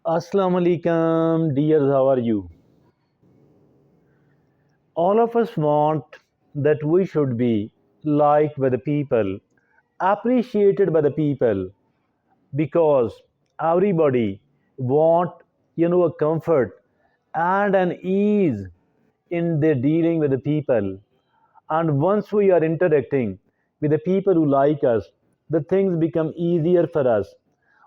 Assalamu alaikum, dears, how are you? All of us want that we should be liked by the people, appreciated by the people, because everybody want a comfort and an ease in their dealing with the people. And once we are interacting with the people who like us, the things become easier for us.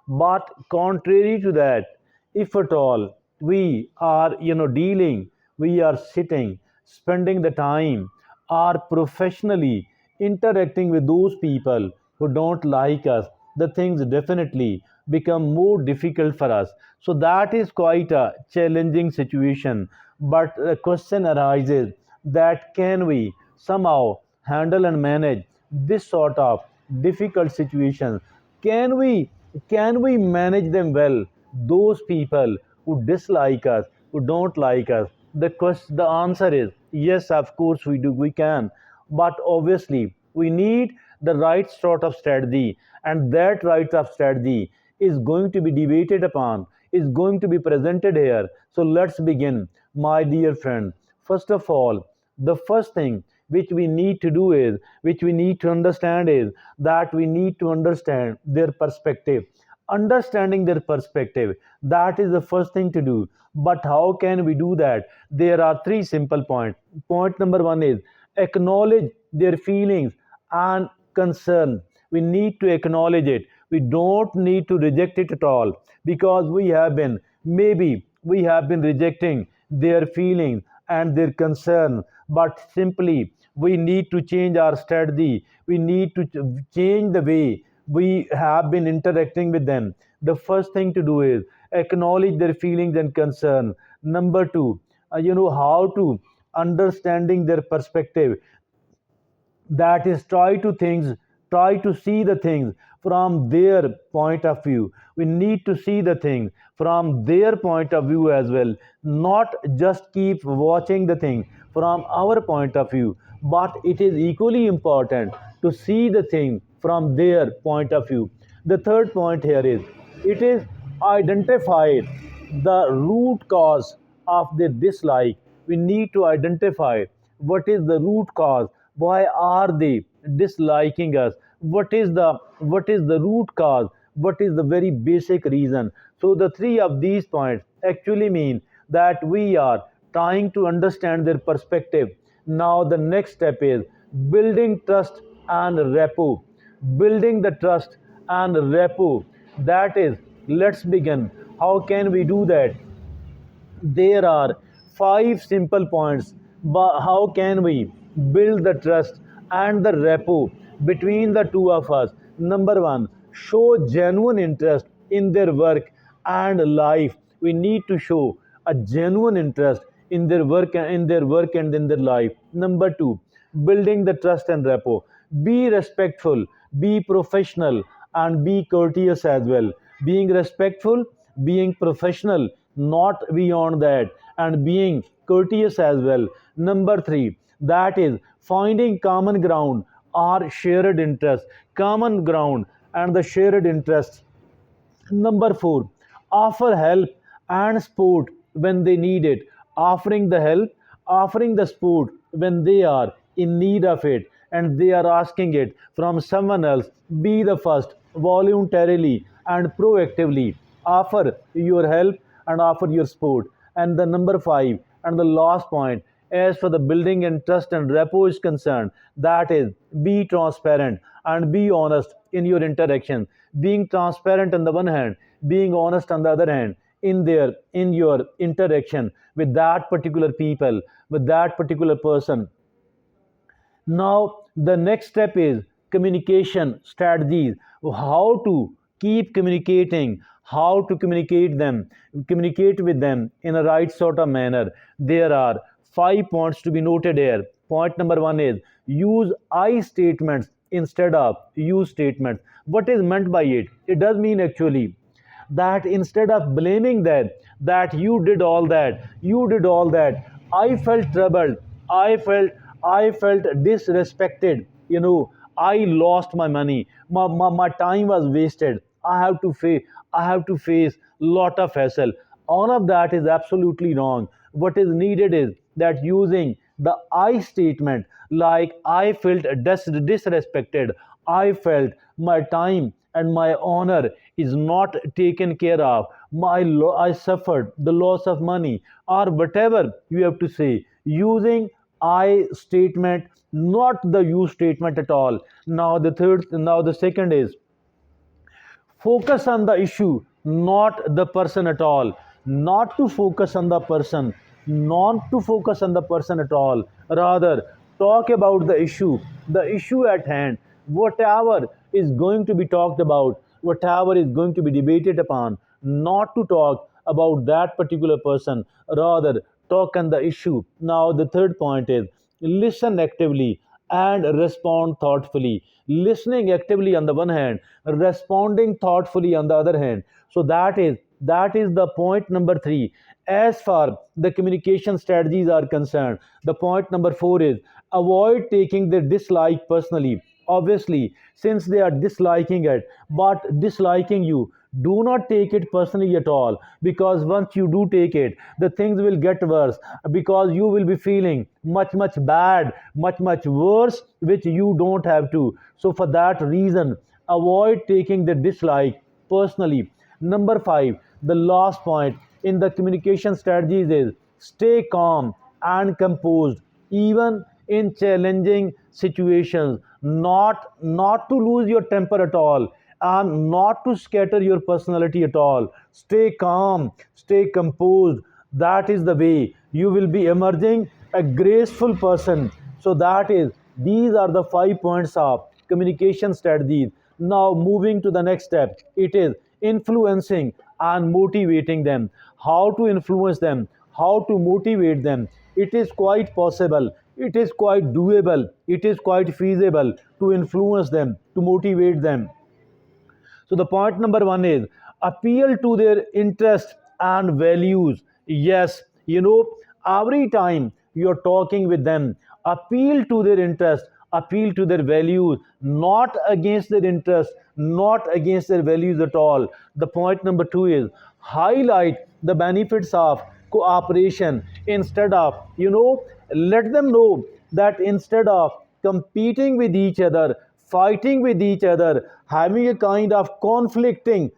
But contrary to that, if at all we are dealing, we are sitting, spending the time, are professionally interacting with those people who don't like us, the things definitely become more difficult for us. So that is quite a challenging situation. But the question arises that can we somehow handle and manage this sort of difficult situations? Can we manage them well? Those people who dislike us, who don't like us. The answer is yes, of course we do, we can. But obviously we need the right sort of strategy, and that right of strategy is going to be debated upon, is going to be presented here. So let's begin, my dear friend. First of all, the first thing which we need to do is, which we need to understand is that we need to understand their perspective. Understanding their perspective, that is the first thing to do. But how can we do that? There are three simple points. Point number one is acknowledge their feelings and concern. We need to acknowledge it. We don't need to reject it at all, because we have been, maybe we have been rejecting their feelings and their concern. But simply we need to change our strategy. We need to change the way we have been interacting with them. The first thing to do is acknowledge their feelings and concern. Number two, how to understanding their perspective, that is try to see the things from their point of view. We need to see the thing from their point of view as well, not just keep watching the thing from our point of view, but it is equally important to see the thing from their point of view. The third point here is it is identify the root cause of their dislike. We need to identify what is the root cause. Why are they disliking us? What is the root cause? What is the very basic reason? So the three of these points actually mean that we are trying to understand their perspective. Now the next step is building trust and rapport. Building the trust and rapport, that is, let's begin. How can we do that? There are five simple points. But how can we build the trust and the rapport between the two of us? Number one, show genuine interest in their work and life. We need to show a genuine interest in their work and in their life. Number two, building the trust and rapport. Be respectful, be professional, and be courteous as well. Being respectful, being professional, not beyond that, and being courteous as well. Number three, that is finding common ground or shared interest. Common ground and the shared interest. Number four, offer help and support when they need it. Offering the help, offering the support when they are in need of it and they are asking it from someone else. Be the first, voluntarily and proactively. Offer your help and offer your support. And the number five and the last point, as for the building and trust and rapport is concerned, that is be transparent and be honest in your interaction. Being transparent on the one hand, being honest on the other hand, in your interaction with that particular people, with that particular person. Now, the next step is communication strategies. How to keep communicating, how to communicate with them in a right sort of manner. There are five points to be noted here. Point number one is use I statements instead of you statements. What is meant by it? It does mean actually that instead of blaming that you did all that, I felt troubled, I felt disrespected, I lost my money, my time was wasted, I have to face, I have to face lot of hassle. All of that is absolutely wrong. What is needed is that using the I statement, like I felt disrespected, I felt my time and my honor is not taken care of, I suffered the loss of money, or whatever you have to say, using I statement, not the you statement at all. Now the second is focus on the issue, not the person at all. Not to focus on the person, not to focus on the person at all. Rather, talk about the issue at hand, whatever is going to be talked about, whatever is going to be debated upon. Not to talk about that particular person, rather, talk on the issue. Now, the third point is listen actively and respond thoughtfully. Listening actively on the one hand, responding thoughtfully on the other hand. So that is the point number 3. As far the communication strategies are concerned, the point number 4 is avoid taking the dislike personally. Obviously, since they are disliking it, but disliking you, do not take it personally at all, because once you do take it, the things will get worse, because you will be feeling much bad, much worse, which you don't have to. So for that reason, avoid taking the dislike personally. Number 5, the last point in the communication strategies is stay calm and composed even in challenging situations. Not to lose your temper at all, and not to scatter your personality at all. Stay calm, stay composed. That is the way you will be emerging a graceful person. So that is, these are the 5 points of communication strategies. Now moving to the next step, it is influencing and motivating them. How to influence them, how to motivate them. It is quite possible, it is quite doable, it is quite feasible to influence them, to motivate them. So the point number 1 is appeal to their interests and values. Yes, every time you're talking with them, appeal to their interests, appeal to their values, not against their interests, not against their values at all. The point number 2 is highlight the benefits of cooperation. Instead of, let them know that instead of competing with each other, fighting with each other, having a kind of conflicting,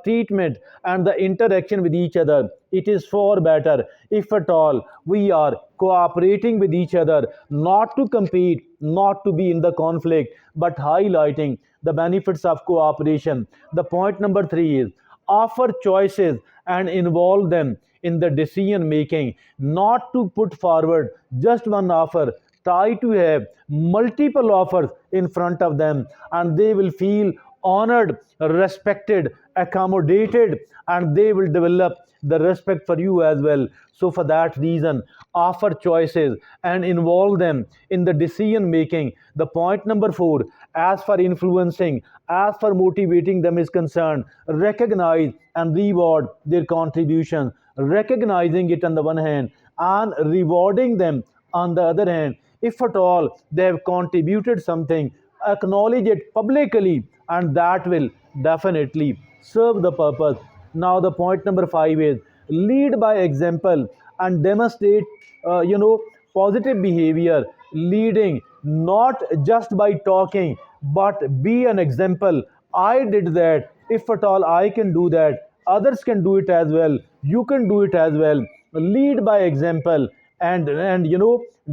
treatment and the interaction with each other, it is far better if at all we are cooperating with each other, not to compete, not to be in the conflict, but highlighting the benefits of cooperation. The point number 3 is offer choices and involve them in the decision making, not to put forward just one offer. Try to have multiple offers in front of them, and they will feel honored, respected, accommodated, and they will develop the respect for you as well. So for that reason, offer choices and involve them in the decision making. The point number 4, as for influencing, as for motivating them is concerned, recognize and reward their contribution. Recognizing it on the one hand and rewarding them on the other hand. If at all they have contributed something, acknowledge it publicly, and that will definitely serve the purpose. Now the point number 5 is lead by example and demonstrate, positive behavior. Leading not just by talking, but be an example. I did that. If at all I can do that, others can do it as well, you can do it as well. Lead by example, and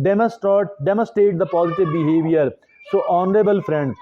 demonstrate the positive behavior. So honorable friends,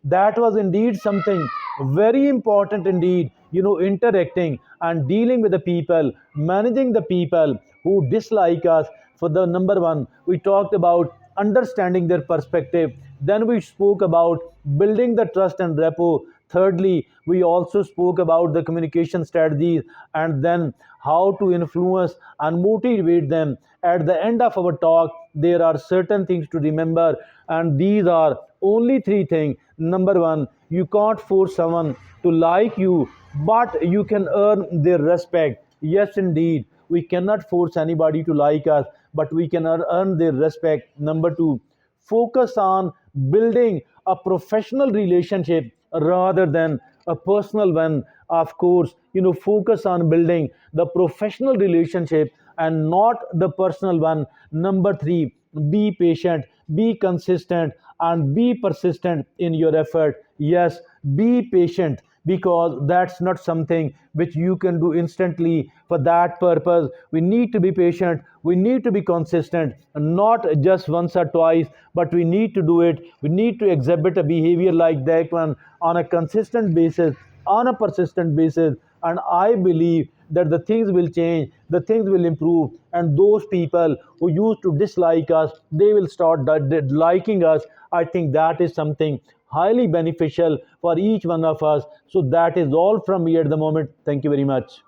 that was indeed something very important indeed, interacting and dealing with the people, managing the people who dislike us. For the number 1, we talked about understanding their perspective, then we spoke about building the trust and rapport. Thirdly, we also spoke about the communication strategies, and then how to influence and motivate them. At the end of our talk, there are certain things to remember, and these are only 3 things. Number 1, you can't force someone to like you, but you can earn their respect. Yes, indeed, we cannot force anybody to like us, but we can earn their respect. Number 2, focus on building a professional relationship rather than a personal one, of course, focus on building the professional relationship and not the personal one. Number 3, be patient, be consistent, and be persistent in your effort. Yes, be patient, because that's not something which you can do instantly. For that purpose, we need to be patient, we need to be consistent, not just once or twice, but we need to do it. We need to exhibit a behavior like that one on a consistent basis, on a persistent basis. And I believe that the things will change, the things will improve, and those people who used to dislike us, they will start liking us. I think that is something highly beneficial for each one of us. So that is all from me at the moment. Thank you very much.